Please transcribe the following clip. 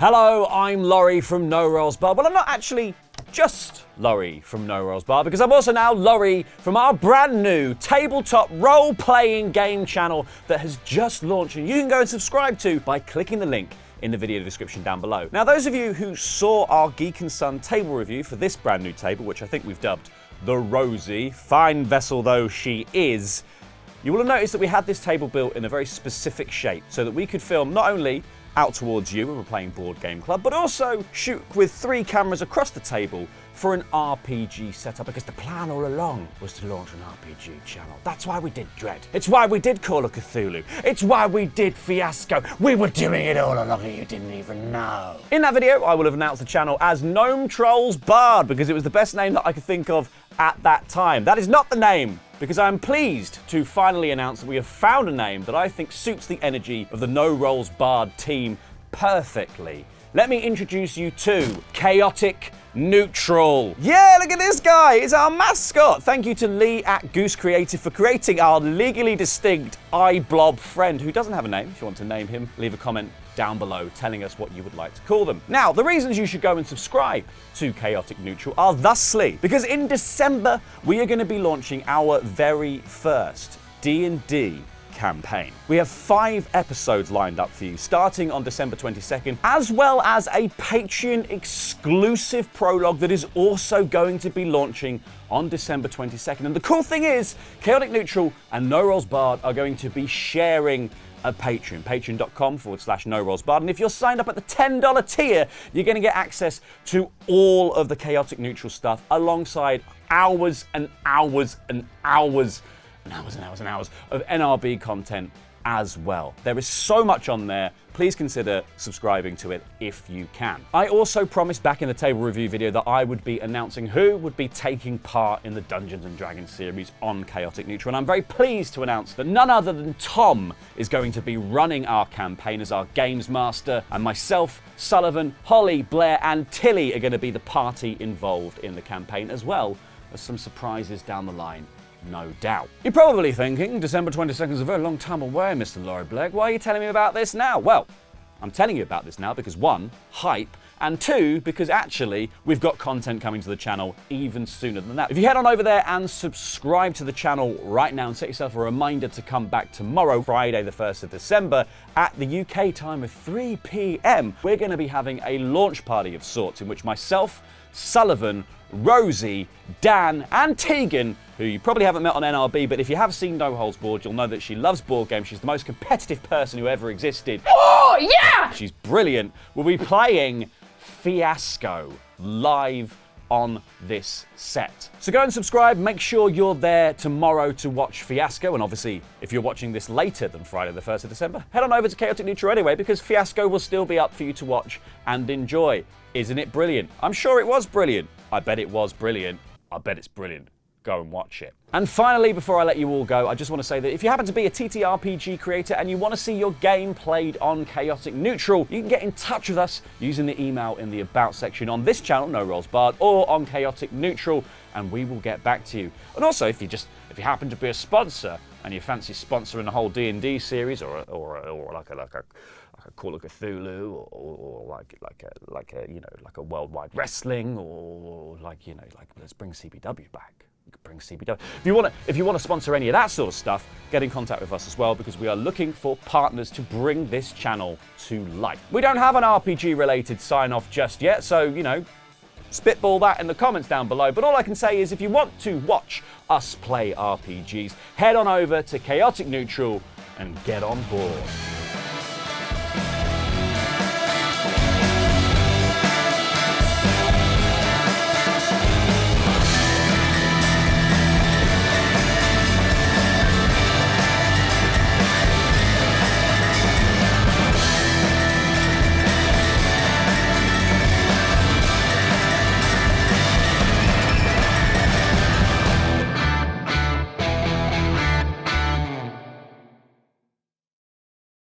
Hello, I'm Laurie from No Rolls Bar. Well, I'm not actually just Laurie from No Rolls Bar, because I'm also now Laurie from our brand new tabletop role-playing game channel that has just launched, and you can go and subscribe to by clicking the link in the video description down below. Now, those of you who saw our Geek and Sun table review for this brand new table, which I think we've dubbed the Rosie, fine vessel though she is, you will have noticed that we had this table built in a very specific shape so that we could film not only out towards you when we're playing Board Game Club, but also shoot with 3 cameras across the table for an RPG setup, because the plan all along was to launch an RPG channel. That's why we did Dread. It's why we did Call of Cthulhu. It's why we did Fiasco. We were doing it all along and you didn't even know. In that video, I will have announced the channel as Gnome Trolls Bard, because it was the best name that I could think of at that time. That is not the name, because I'm pleased to finally announce that we have found a name that I think suits the energy of the No Rolls Bard team perfectly. Let me introduce you to Chaotic Neutral. Yeah, look at this guy, it's our mascot. Thank you to Lee at Goose Creative for creating our legally distinct eye blob friend, who doesn't have a name. If you want to name him, leave a comment down below telling us what you would like to call them. Now, the reasons you should go and subscribe to Chaotic Neutral are thusly, because in December, we are going to be launching our very first D&D campaign. We have 5 episodes lined up for you, starting on December 22nd, as well as a Patreon exclusive prologue that is also going to be launching on December 22nd. And the cool thing is, Chaotic Neutral and No Rolls Bard are going to be sharing a Patreon, patreon.com/NoRollsBard. And if you're signed up at the $10 tier, you're going to get access to all of the Chaotic Neutral stuff alongside hours and hours and hours and hours and hours and hours of NRB content as well. There is so much on there. Please consider subscribing to it if you can. I also promised back in the table review video that I would be announcing who would be taking part in the Dungeons & Dragons series on Chaotic Neutral, and I'm very pleased to announce that none other than Tom is going to be running our campaign as our games master, and myself, Sullivan, Holly, Blair, and Tilly are going to be the party involved in the campaign, as well as some surprises down the line. No doubt. You're probably thinking, December 22nd is a very long time away, Mr. Laurie Blake. Why are you telling me about this now? Well, I'm telling you about this now because 1, hype, and 2, because actually we've got content coming to the channel even sooner than that. If you head on over there and subscribe to the channel right now and set yourself a reminder to come back tomorrow, Friday the 1st of December, at the UK time of 3 p.m, we're going to be having a launch party of sorts in which myself, Sullivan, Rosie, Dan, and Tegan, who you probably haven't met on NRB, but if you have seen No Holds Barred, you'll know that she loves board games. She's the most competitive person who ever existed. Oh, yeah! She's brilliant. We'll be playing Fiasco live on this set. So go and subscribe. Make sure you're there tomorrow to watch Fiasco. And obviously, if you're watching this later than Friday the 1st of December, head on over to Chaotic Neutral anyway, because Fiasco will still be up for you to watch and enjoy. Isn't it brilliant? I'm sure it was brilliant. I bet it was brilliant. I bet it's brilliant. Go and watch it. And finally, before I let you all go, I just want to say that if you happen to be a TTRPG creator and you want to see your game played on Chaotic Neutral, you can get in touch with us using the email in the About section on this channel, No Rolls Barred, or on Chaotic Neutral, and we will get back to you. And also, if you happen to be a sponsor and you fancy sponsoring the whole D&D series, or like a Call of Cthulhu, or like a worldwide wrestling, or like let's bring CBW back. We could bring CBW. If you want to sponsor any of that sort of stuff, get in contact with us as well, because we are looking for partners to bring this channel to life. We don't have an RPG related sign off just yet, so spitball that in the comments down below. But all I can say is, if you want to watch us play RPGs, head on over to Chaotic Neutral and get on board.